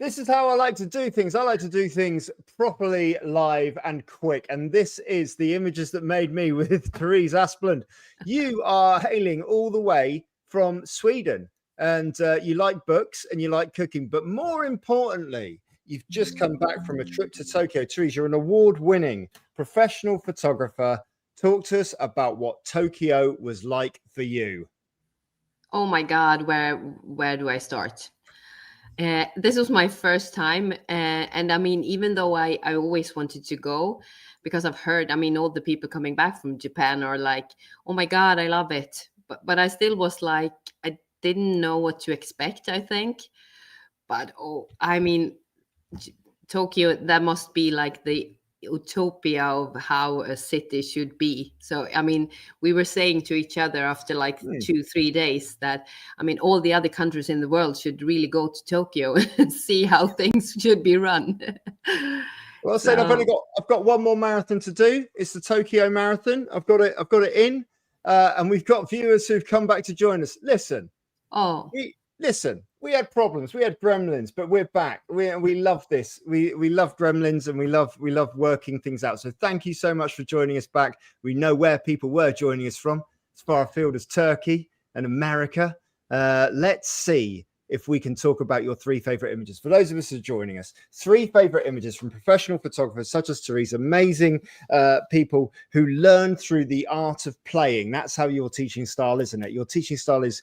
This is how I like to do things. I like to do things properly, live and quick. And this is the images that made me with Therese Asplund. You are hailing all the way from Sweden, and you like books and you like cooking. But more importantly, you've just come back from a trip to Tokyo. Therese, you're an award-winning professional photographer. Talk to us about what Tokyo was like for you. Oh my God, where do I start? This was my first time, and I mean, even though I always wanted to go, because I've heard, I mean, all the people coming back from Japan are like, "Oh my God, I love it," but I still was like, I didn't know what to expect, I think. But oh, I mean, Tokyo, that must be like the utopia of how a city should be. So, I mean, we were saying to each other after like 2, 3 days that, I mean, all the other countries in the world should really go to Tokyo and see how things should be run. Well, I said So, I've got one more marathon to do. It's the Tokyo Marathon. I've got it in, and we've got viewers who've come back to join us. oh, Listen. We had problems. We had gremlins, but we're back. We love this. We love gremlins, and we love working things out. So thank you so much for joining us back. We know where people were joining us from, as far afield as Turkey and America. Let's see if we can talk about your 3 favorite images. For those of us who are joining us, 3 favorite images from professional photographers such as Therese, amazing people who learn through the art of playing. That's how your teaching style, isn't it? Your teaching style is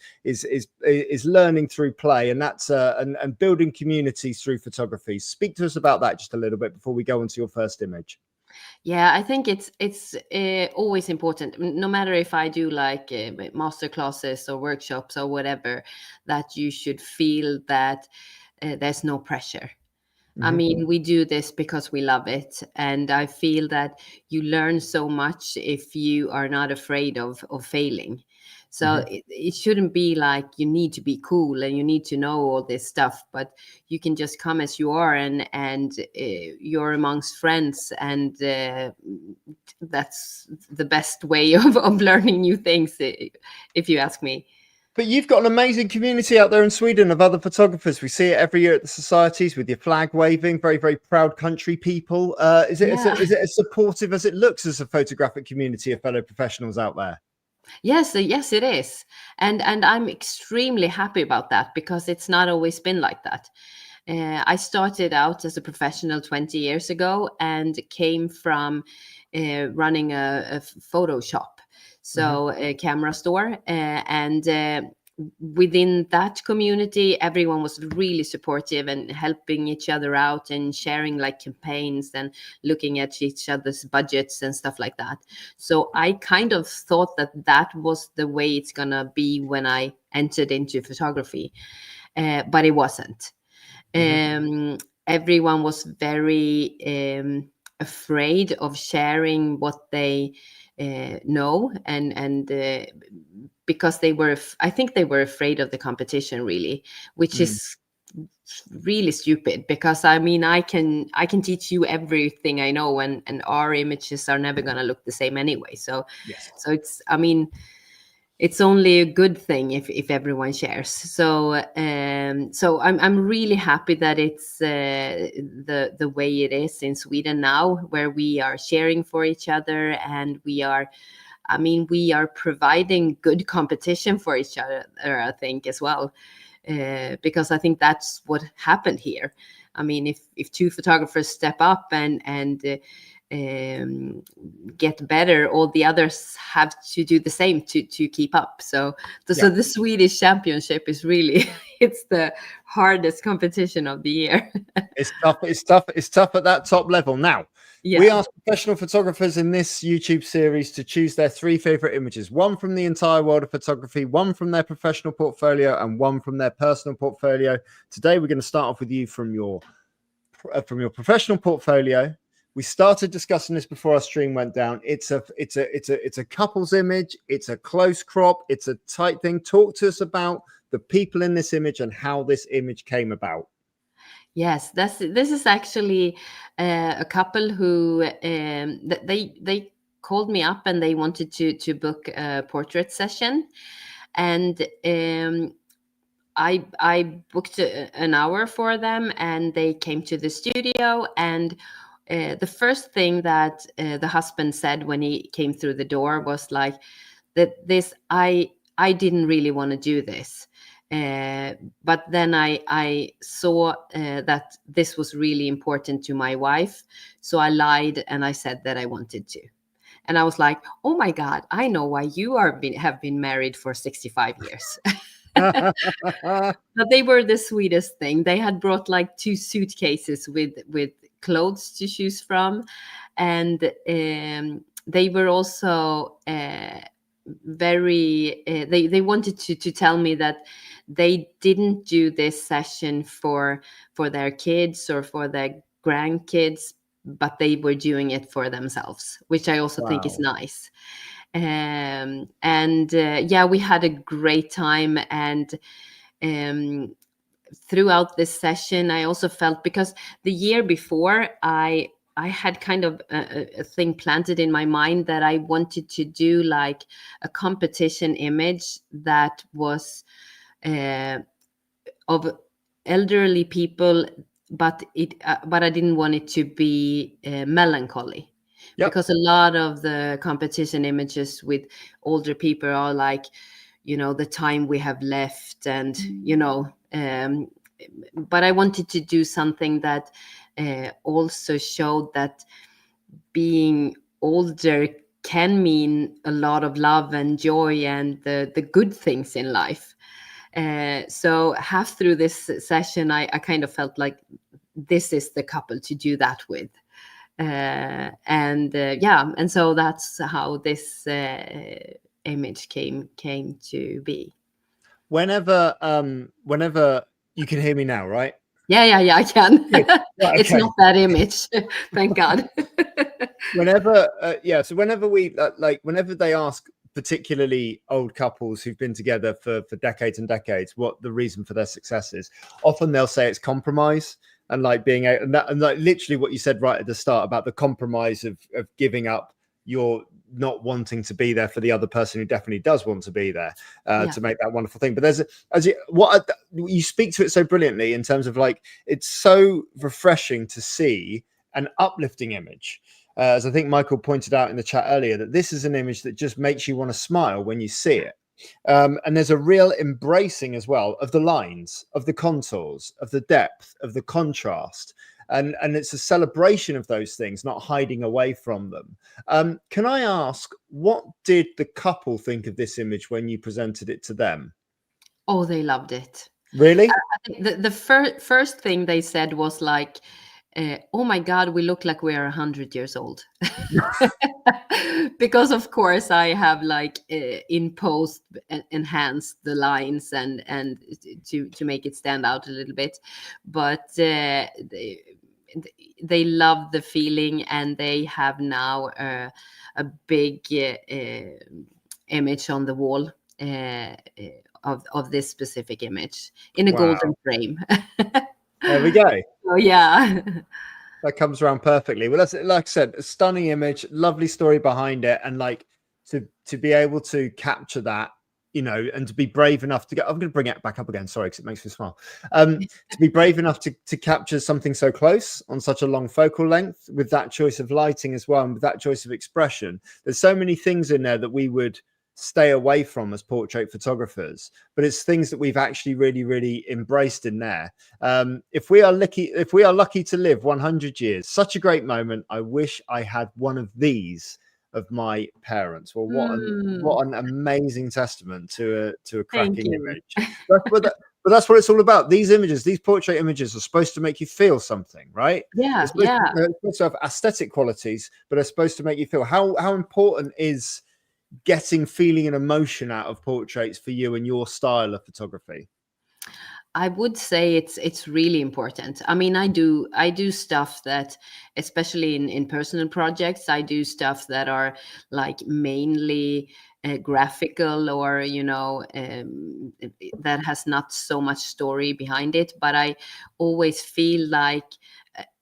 learning through play, and that's and building communities through photography. Speak to us about that just a little bit before we go on to your first image. yeah, I think it's always important, no matter if I do like master classes or workshops or whatever, that you should feel that there's no pressure. I mean, we do this because we love it. And I feel that you learn so much if you are not afraid of failing. So it shouldn't be like you need to be cool and you need to know all this stuff, but you can just come as you are, and you're amongst friends, and that's the best way of learning new things, if you ask me. But you've got an amazing community out there in Sweden of other photographers. We see it every year at the societies with your flag waving. Very, very proud country people. Is it as supportive as it looks as a photographic community of fellow professionals out there? Yes, yes, it is. And I'm extremely happy about that, because it's not always been like that. I started out as a professional 20 years ago and came from running a photo shop, so a camera store. And within that community, everyone was really supportive and helping each other out and sharing like campaigns and looking at each other's budgets and stuff like that. So I kind of thought that that was the way it's gonna be when I entered into photography, but it wasn't. Everyone was very afraid of sharing what they know, and because they were, I think they were afraid of the competition, really, which is really stupid, because I mean, I can teach you everything I know, and our images are never going to look the same anyway. So Yes. so it's, I mean, it's only a good thing if everyone shares. So so I'm really happy that it's the way it is in Sweden now, where we are sharing for each other, and we are, I mean, we are providing good competition for each other, I think, as well, because I think that's what happened here. I mean, if 2 photographers step up and get better, all the others have to do the same to keep up. So the Swedish championship is really it's the hardest competition of the year. It's tough at that top level. Now, we ask professional photographers in this YouTube series to choose their 3 favorite images, one from the entire world of photography, one from their professional portfolio, and one from their personal portfolio. Today, we're going to start off with you from your professional portfolio. We started discussing this before our stream went down. It's a couple's image. It's a close crop. It's a tight thing. Talk to us about the people in this image and how this image came about. Yes, this is actually a couple who they called me up and they wanted to book a portrait session, and I booked an hour for them, and they came to the studio. And the first thing that the husband said when he came through the door was like, that this I didn't really want to do this, but then I saw that this was really important to my wife, so I lied and I said that I wanted to. And I was like, oh my God, I know why you have been married for 65 years. But they were the sweetest thing. They had brought like 2 suitcases with clothes to choose from, and they were also very. They wanted to tell me that they didn't do this session for their kids or for their grandkids, but they were doing it for themselves, which I also think is Wow. nice. And yeah, we had a great time. And um, throughout this session, I also felt, because the year before, I had kind of a thing planted in my mind that I wanted to do like a competition image that was uh, of elderly people, but I didn't want it to be melancholy, Yep. because a lot of the competition images with older people are like, the time we have left, and but I wanted to do something that also showed that being older can mean a lot of love and joy and the good things in life. So half through this session, I kind of felt like this is the couple to do that with. And yeah, and so that's how this image came to be. Whenever you can hear me now, right? Yeah, I can. Good. Right, It's okay. not that image, thank God. Whenever so whenever we like whenever they ask particularly old couples who've been together for decades and decades what the reason for their success is, often they'll say it's compromise, and like being a and like literally what you said right at the start about the compromise of giving up your not wanting to be there for the other person who definitely does want to be there, Yeah. to make that wonderful thing. But there's you speak to it so brilliantly in terms of like, it's so refreshing to see an uplifting image. As I think Michael pointed out in the chat earlier, that this is an image that just makes you want to smile when you see it. And there's a real embracing as well of the lines, of the contours, of the depth, of the contrast. And it's a celebration of those things, not hiding away from them. Can I ask, what did the couple think of this image when you presented it to them? Oh, they loved it. Really? I think the first thing they said was like, "Oh my God, we look like we are 100 years old." Because of course I have like in post enhanced the lines and to make it stand out a little bit, but they love the feeling, and they have now a big image on the wall. Uh, of this specific image in a Wow. golden frame. There we go. Oh yeah. That comes around perfectly. Well, that's, like I said, a stunning image, lovely story behind it, and like to be able to capture that, and to be brave enough to go. I'm going to bring it back up again. Sorry, because it makes me smile. To be brave enough to capture something so close on such a long focal length, with that choice of lighting as well, and with that choice of expression. There's so many things in there that we would stay away from as portrait photographers, but it's things that we've actually really, really embraced in there. If we are lucky to live 100 years, such a great moment. I wish I had one of these of my parents. Well, what an amazing testament to a Thank cracking you. image. But that's what it's all about. These images, these portrait images, are supposed to make you feel something, right? Yeah, It's supposed yeah. to have aesthetic qualities, but they're supposed to make you feel. How important is getting feeling and emotion out of portraits for you and your style of photography? I would say it's really important. I mean, I do stuff that, especially in personal projects, I do stuff that are like mainly graphical, or that has not so much story behind it. But I always feel like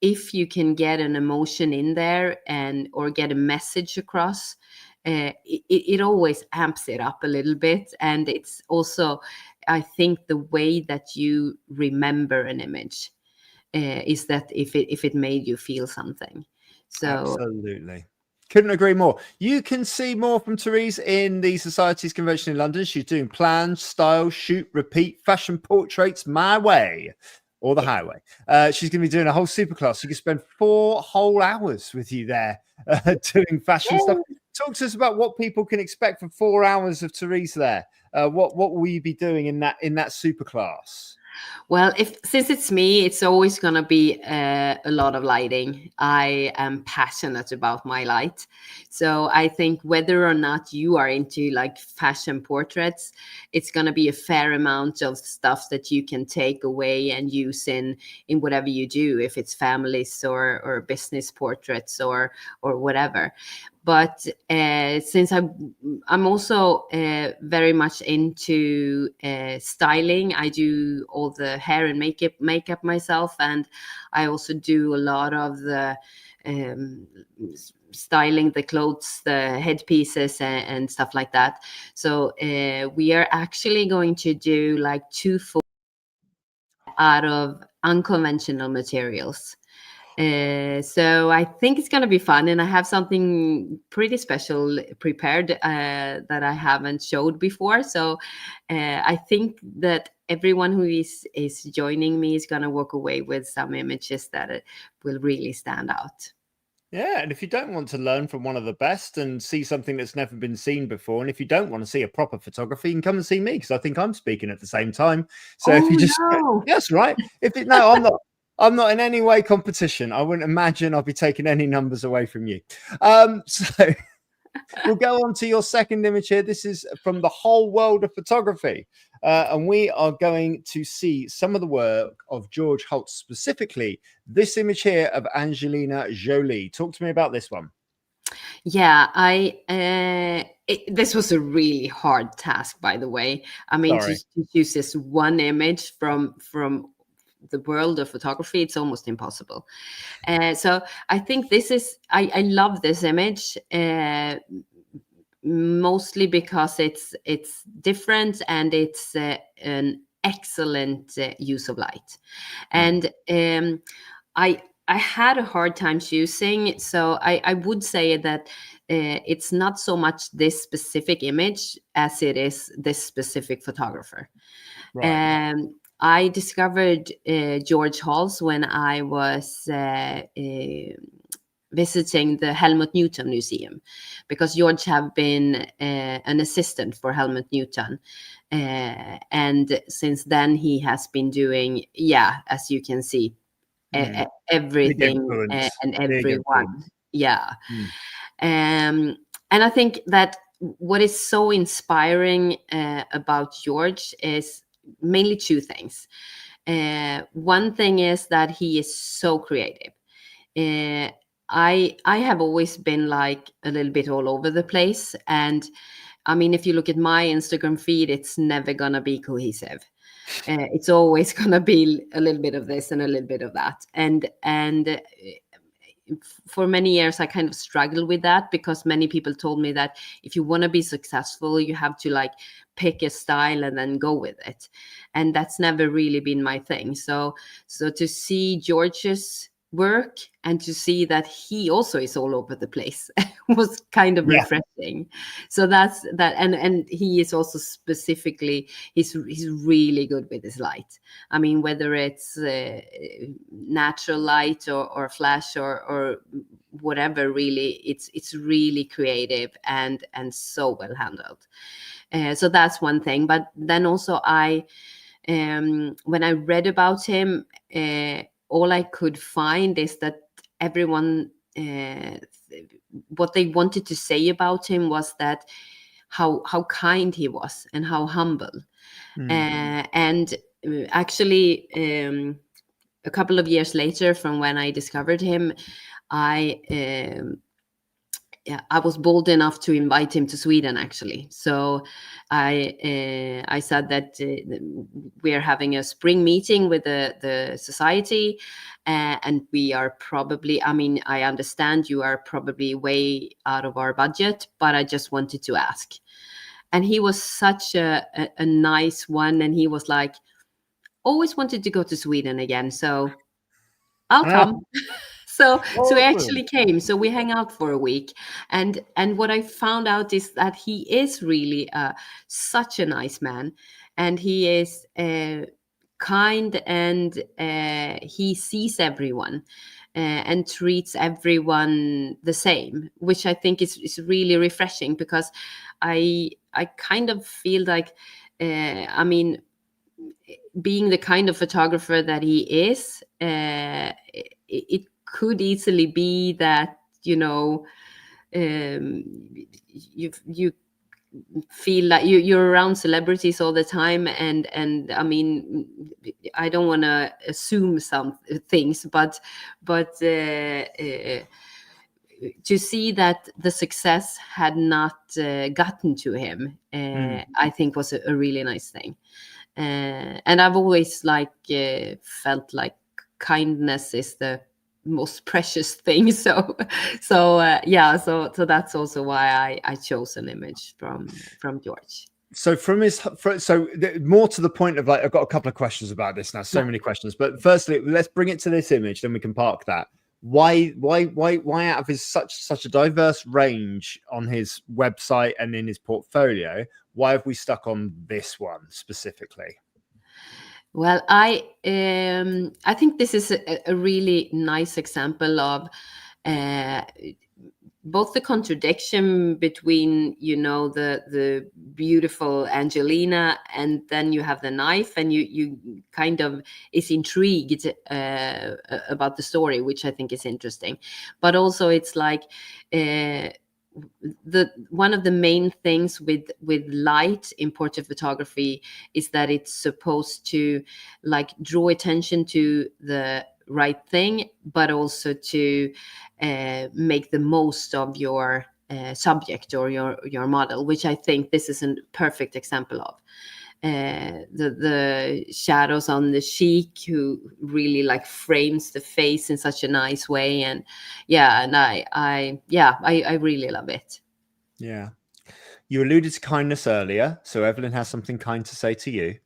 if you can get an emotion in there, and or get a message across, it always amps it up a little bit. And it's also I think the way that you remember an image is that if it made you feel something. So Absolutely. Couldn't agree more. You can see more from Therese in the Society's convention in London. She's doing plans, style, shoot, repeat, fashion portraits, my way or the highway. She's going to be doing a whole superclass. You can spend 4 whole hours with you there doing fashion stuff. Talk to us about what people can expect for 4 hours of Therese there. What will you be doing in that superclass? Well, since it's me, it's always going to be a lot of lighting. I am passionate about my light. So I think whether or not you are into like fashion portraits, it's going to be a fair amount of stuff that you can take away and use in whatever you do, if it's families or business portraits or whatever. But since I'm also very much into styling, I do all the hair and makeup myself, and I also do a lot of the styling, the clothes, the headpieces, and stuff like that. So we are actually going to do like 2 full out of unconventional materials. So I think it's going to be fun, and I have something pretty special prepared that I haven't showed before. So I think that everyone who is joining me is going to walk away with some images that will really stand out. Yeah, and if you don't want to learn from one of the best and see something that's never been seen before, and if you don't want to see a proper photography, you can come and see me because I think I'm speaking at the same time. So if Oh you just, no! that's right. No, I'm not. I'm not in any way competition. I wouldn't imagine I'll be taking any numbers away from you. So we'll go on to your second image here. This is from the whole world of photography. And we are going to see some of the work of George Holtz, specifically this image here of Angelina Jolie. Talk to me about this one. Yeah, this was a really hard task, by the way. I mean, Sorry. to choose this one image from the world of photography, it's almost impossible. So I think I love this image mostly because it's different and it's an excellent use of light. And I had a hard time choosing, so I would say that it's not so much this specific image as it is this specific photographer. Right. I discovered George Halls when I was visiting the Helmut Newton Museum, because George have been an assistant for Helmut Newton. And since then he has been doing, yeah, as you can see, Big everything influence. and Big everyone. influence. Yeah. And I think that what is so inspiring about George is mainly 2 things. One thing is that he is so creative. I have always been like a little bit all over the place, and I mean, if you look at my Instagram feed, it's never gonna be cohesive. It's always gonna be a little bit of this and a little bit of that, and for many years I kind of struggled with that, because many people told me that if you want to be successful, you have to like pick a style and then go with it, and that's never really been my thing. So to see George's work and to see that he also is all over the place was kind of Yeah. refreshing. So that's that. And he is also specifically, he's really good with his light. I mean, whether it's natural light or flash or whatever, really, it's really creative and so well handled. So that's one thing. But then also when I read about him, all I could find is that everyone, what they wanted to say about him was that how kind he was and how humble. And actually, a couple of years later from when I discovered him, I yeah, I was bold enough to invite him to Sweden, actually. So I said that we are having a spring meeting with the society, and we are probably, I mean, I understand you are probably way out of our budget, but I just wanted to ask. and he was such a nice one, and he was like, always wanted to go to Sweden again, so I'll come. So he Awesome. actually came. So we hang out for a week, and what I found out is that he is really such a nice man, and he is kind, and he sees everyone. And treats everyone the same, which I think is really refreshing, because I kind of feel like, I mean, being the kind of photographer that he is, it could easily be that, um, you feel like you're around celebrities all the time, and I mean, I don't want to assume some things, but to see that the success had not gotten to him, Mm. I think was a really nice thing. And I've always felt like kindness is the most precious thing. So that's also why I chose an image from George. So from his, more to the point of, like, I've got a couple of questions about this now. So Yeah. many questions, but firstly, let's bring it to this image, then we can park that. Why out of his such a diverse range on his website and in his portfolio, why have we stuck on this one specifically? Well, I think this is a really nice example of uh, both the contradiction between, the beautiful Angelina, and then you have the knife, and you kind of is intrigued about the story, which I think is interesting. But also it's like, the one of the main things with light in portrait photography is that it's supposed to like draw attention to the right thing, but also to make the most of your subject or your model, which I think this is a perfect example of. The shadows on the cheek, who really like frames the face in such a nice way, and I really love it. Yeah. You alluded to kindness earlier, so Evelyn has something kind to say to you.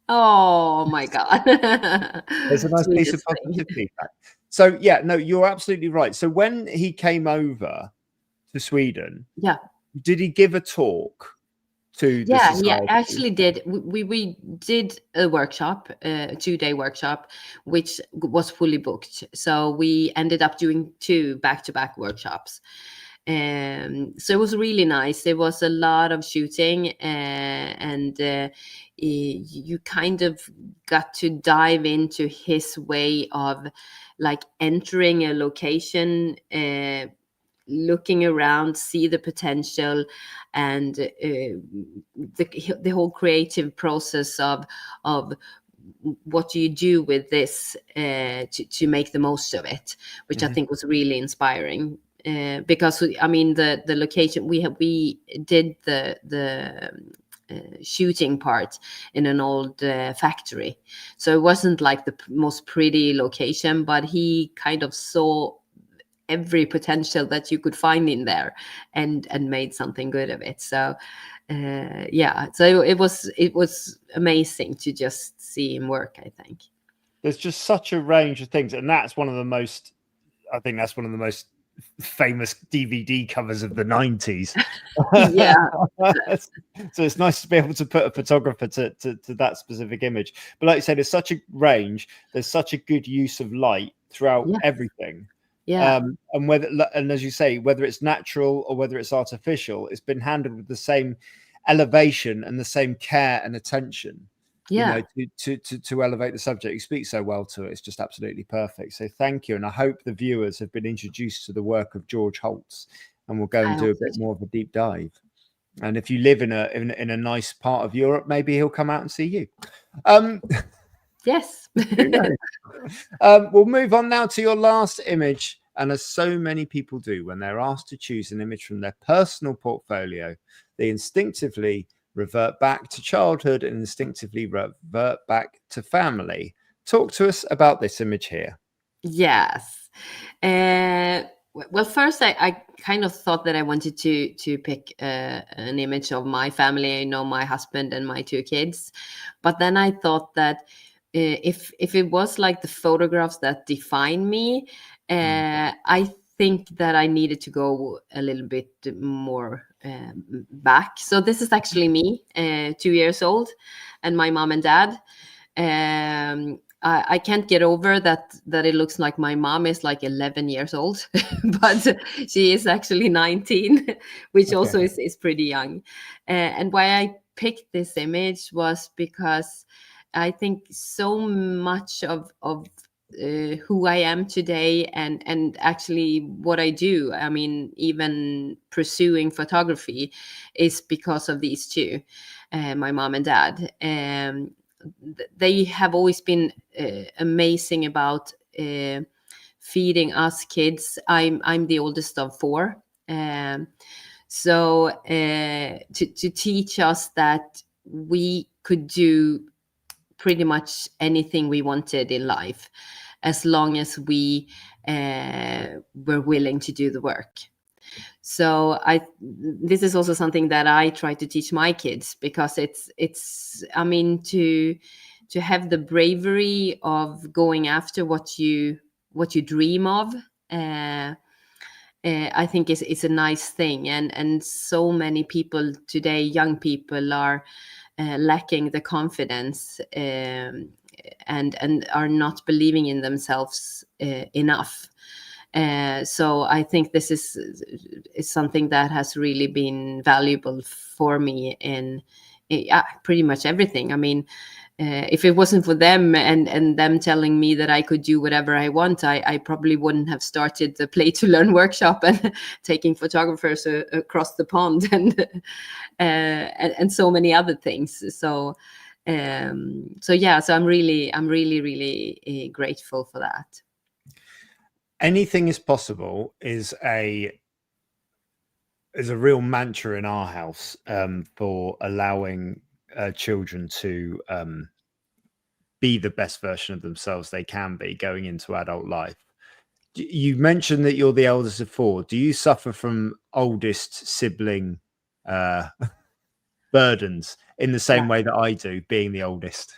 Oh my god. There's a nice piece of Sweetest thing. positive feedback. So yeah, no, you're absolutely right. So when he came over to Sweden, Yeah. did he give a talk to the Yeah, he society? actually did. We did a workshop, a 2-day workshop, which was fully booked. So we ended up doing 2 back-to-back workshops. So it was really nice. There was a lot of shooting, and you kind of got to dive into his way of like entering a location, looking around, see the potential, and the whole creative process of what do you do with this to make the most of it, which I Mhm. think was really inspiring. Because I mean, the location we did the shooting part in an old factory, so it wasn't like the most pretty location, but he kind of saw every potential that you could find in there, and made something good of it. So so it was amazing to just see him work, I think. There's just such a range of things, and that's one of the most. I think that's one of the most famous DVD covers of the 90s. Yeah, So it's nice to be able to put a photographer to that specific image. But like you said, there's such a range. There's such a good use of light throughout yeah, everything. yeah, And as you say, whether it's natural or whether it's artificial, it's been handled with the same elevation and the same care and attention, yeah. to elevate the subject. You speak so well to it. It's just absolutely perfect. So thank you. And I hope the viewers have been introduced to the work of George Holtz, and we'll go I and do hope a so bit too. more of a deep dive. And if you live in a nice part of Europe, maybe he'll come out and see you. Um, Yes. who knows? We'll move on now to your last image. And as so many people do when they're asked to choose an image from their personal portfolio, they instinctively revert back to childhood and instinctively revert back to family. Talk to us about this image here. Yes. Well, first I kind of thought that I wanted to pick an image of my family, my husband and my two kids, but then I thought that if it was like the photographs that define me, I think that I needed to go a little bit more back. So this is actually me, 2 years old, and my mom and dad. I can't get over that it looks like my mom is like 11 years old, but she is actually 19, which Okay. also is pretty young. And why I picked this image was because I think so much of who I am today, and actually what I do, I mean, even pursuing photography, is because of these two, my mom and dad. They have always been amazing about feeding us kids. I'm the oldest of four, so to teach us that we could do pretty much anything we wanted in life, as long as we were willing to do the work. So this is also something that I try to teach my kids, because it's I mean, to have the bravery of going after what you dream of, I think is a nice thing. And so many people today, young people, are lacking the confidence, and are not believing in themselves enough. So I think this is something that has really been valuable for me in pretty much everything. I mean, if it wasn't for them, and them telling me that I could do whatever I want, I probably wouldn't have started the Play to Learn workshop and taking photographers across the pond, and so many other things. So yeah, so I'm really really grateful for that. Anything is possible is a real mantra in our house, for allowing children to be the best version of themselves they can be going into adult life. You mentioned that you're the eldest of four. Do you suffer from oldest sibling burdens in the same way that I do, being the oldest?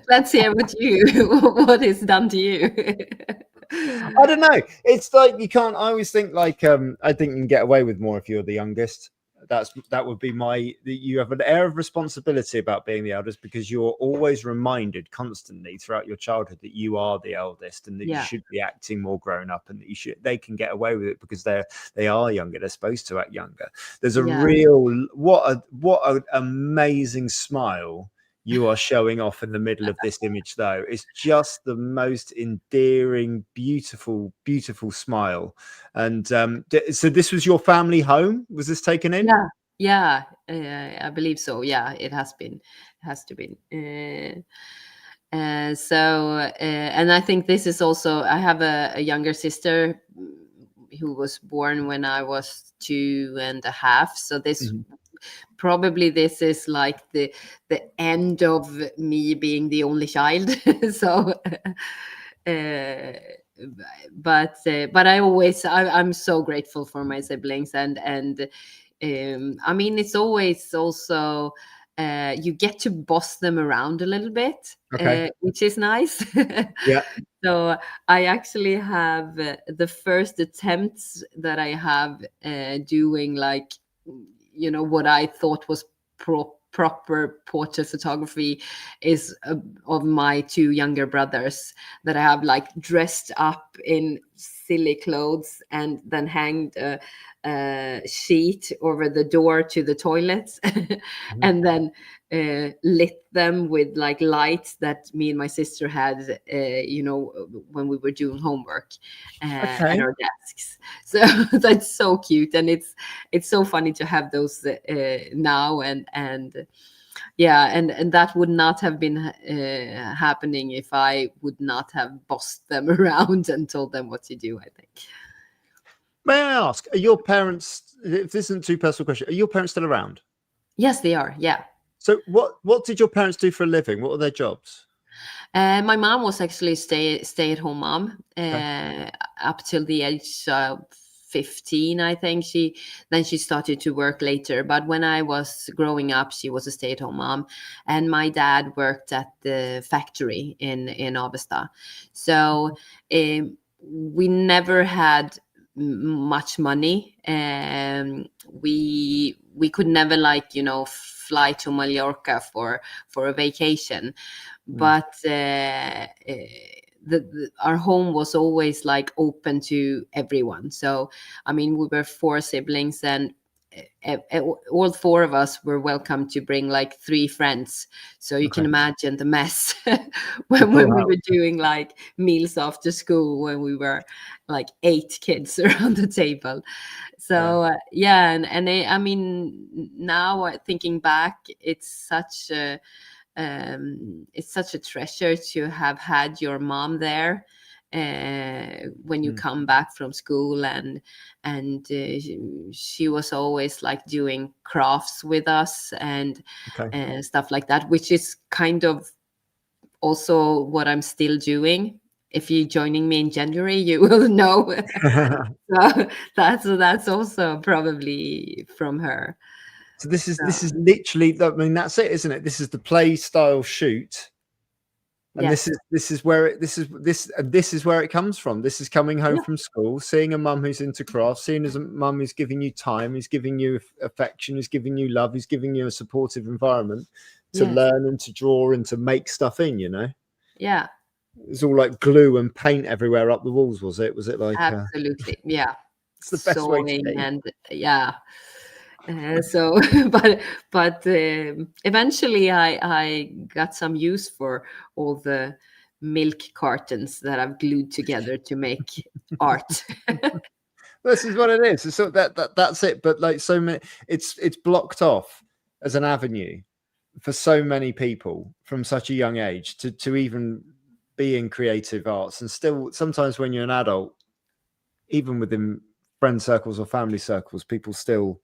Let's hear what is done to you. I don't know. It's like you can't. I always think like I think you can get away with more if you're the youngest. That would be you have an air of responsibility about being the eldest, because you're always reminded constantly throughout your childhood that you are the eldest, and that you should be acting more grown up, and that they can get away with it because they are younger. They're supposed to act younger. There's a real what an amazing smile you are showing off in the middle of this image, though. It's just the most endearing, beautiful, beautiful smile. And so this was your family home? Was this taken in? Yeah, I believe so. Yeah, it has to be. And I think this is also, I have a younger sister who was born when I was 2.5. So this probably this is like the end of me being the only child. So but I'm so grateful for my siblings, and I mean, it's always also you get to boss them around a little bit, which is nice. Yeah. So I actually have the first attempts that I have doing, like, what I thought was proper portrait photography is of my two younger brothers, that I have like dressed up in silly clothes and then hanged a sheet over the door to the toilets, and then lit them with like lights that me and my sister had, when we were doing homework at our desks. So that's so cute, and it's so funny to have those now, and yeah, and that would not have been happening if I would not have bossed them around and told them what to do, I think. May I ask, are your parents, if this isn't too personal question, are your parents still around? Yes, they are. Yeah. So what did your parents do for a living? What were their jobs? My mom was actually stay at home mom Okay. up till the age of 15, I think. She started to work later, but when I was growing up, she was a stay at home mom, and my dad worked at the factory in Avesta. So we never had much money. We could never, like, fly to Mallorca for a vacation, Mm. but our home was always like open to everyone. So I mean, we were four siblings, and all four of us were welcome to bring like three friends. So you can Okay. imagine the mess The full when we house. were doing like meals after school, when we were like 8 kids around the table. Yeah. So yeah, and I mean, now thinking back, it's such a treasure to have had your mom there when you Mm. come back from school, and she was always like doing crafts with us and Okay. stuff like that, which is kind of also what I'm still doing. If you're joining me in January, you will know. So that's also probably from her. So this is So literally, I mean, that's it, isn't it? This is the play style shoot, and this yes, is this is where it, this is where it comes from. This is coming home yeah, from school, seeing a mum who's into craft, seeing as a mum who's giving you time, who's giving you affection, who's giving you love, who's giving you a supportive environment to yes, learn and to draw and to make stuff in. yeah. It's all like glue and paint everywhere up the walls, was it? Was it like Absolutely. Yeah. it's the best way to Sewing be. and yeah. So, but eventually I got some use for all the milk cartons that I've glued together to make art. This is what it is. So that's it. But like so many, it's blocked off as an avenue for so many people from such a young age to even be in creative arts. And still, sometimes when you're an adult, even within friend circles or family circles, people still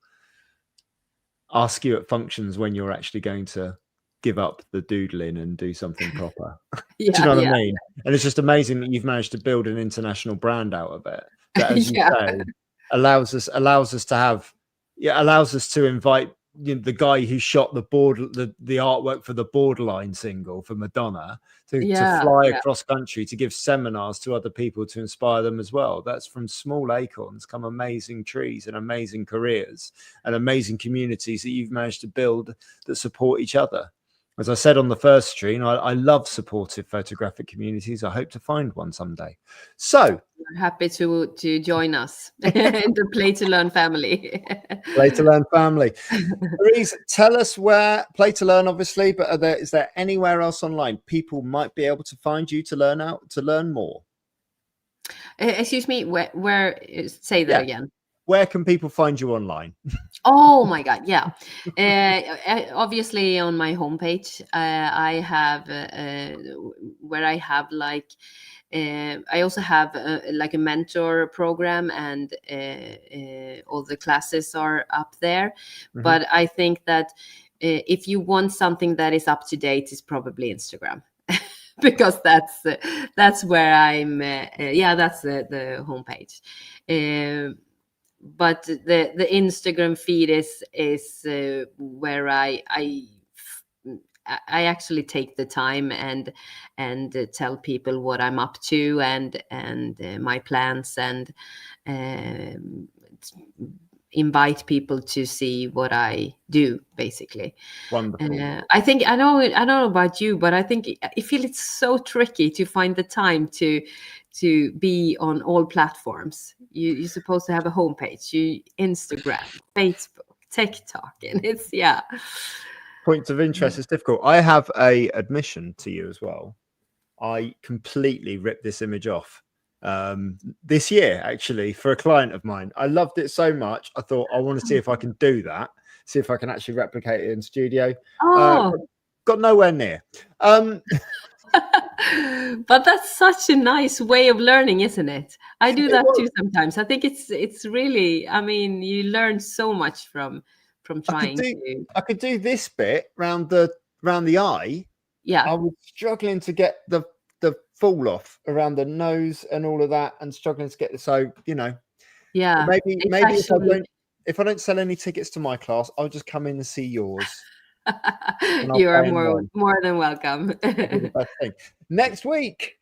ask you at functions when you're actually going to give up the doodling and do something proper. Do you Yeah, know what I yeah, mean? And it's just amazing that you've managed to build an international brand out of it. That, as you yeah, say, allows us to have, yeah, allows us to invite the guy who shot the artwork for the Borderline single for Madonna to yeah, fly yeah, across country to give seminars to other people to inspire them as well. That's from small acorns come amazing trees and amazing careers and amazing communities that you've managed to build that support each other. As I said on the first stream, I love supportive photographic communities. I hope to find one someday. So, we're happy to join us in the Play to Learn family. Play to Learn family. Therese, tell us where Play to Learn, obviously, but is there anywhere else online people might be able to find you to learn more? Excuse me, where say that Yeah, again. where can people find you online? Oh my God, yeah. Obviously, on my homepage, I have where I have like I also have like a mentor program, and all the classes are up there. Mhm. But I think that if you want something that is up to date, is probably Instagram. Because that's where I'm. Yeah, that's the homepage. But the Instagram feed is where I actually take the time and tell people what I'm up to, and my plans, and um, invite people to see what I do, basically. Wonderful. I think I don't know about you, but I think I feel it's so tricky to find the time to be on all platforms. You're supposed to have a homepage, Instagram, Facebook, TikTok, and it's yeah. Points of interest is difficult. I have a admission to you as well. I completely ripped this image off this year, actually, for a client of mine. I loved it so much. I thought I want to see if I can do that, see if I can actually replicate it in studio. Uh, Oh, got nowhere near. but that's such a nice way of learning, isn't it? I do It that was. too sometimes. I think it's really. I mean, you learn so much from I could trying do. to. I could do this bit round the eye, Yeah. I was struggling to get the fall off around the nose and all of that, and struggling to get so Yeah. maybe It's actually if I don't sell any tickets to my class, I'll just come in and see yours and I'll you are pay in one. more than welcome. That'd be the best thing. Next week,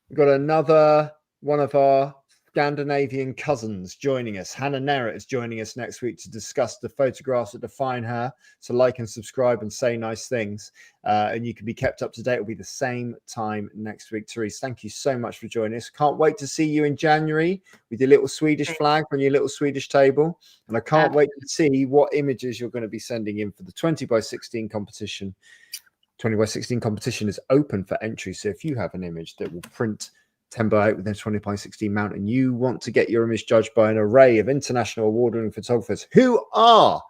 we've got another one of our Scandinavian cousins joining us. Hannah Nerett is joining us next week to discuss the photographs that define her. So like and subscribe and say nice things. And you can be kept up to date. It'll be the same time next week. Therese, thank you so much for joining us. Can't wait to see you in January with your little Swedish flag on your little Swedish table. And I can't wait to see what images you're going to be sending in for the 20x16 competition. 20x16 competition is open for entry. So if you have an image that will print 10x8 within a 20x16 mount and you want to get your image judged by an array of international award-winning photographers who are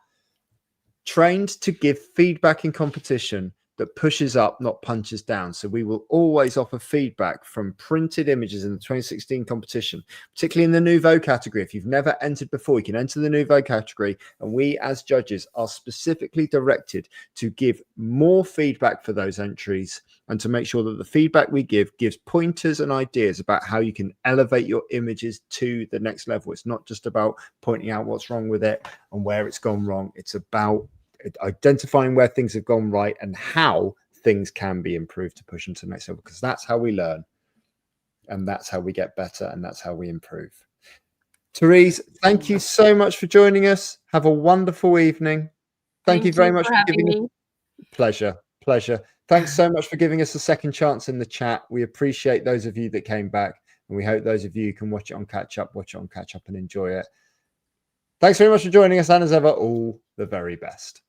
trained to give feedback in competition that pushes up, not punches down. So we will always offer feedback from printed images in the 2016 competition, particularly in the Nouveau category. If you've never entered before, you can enter the Nouveau category, and we as judges are specifically directed to give more feedback for those entries and to make sure that the feedback we give gives pointers and ideas about how you can elevate your images to the next level. It's not just about pointing out what's wrong with it and where it's gone wrong. It's about identifying where things have gone right and how things can be improved to push them to the next level, because that's how we learn and that's how we get better and that's how we improve. Therese, thank you so much for joining us. Have a wonderful evening. Thank you very much for having giving me. Pleasure. Thanks so much for giving us a second chance in the chat. We appreciate those of you that came back, and we hope those of you can watch it on catch up and enjoy it. Thanks very much for joining us, and as ever, all the very best.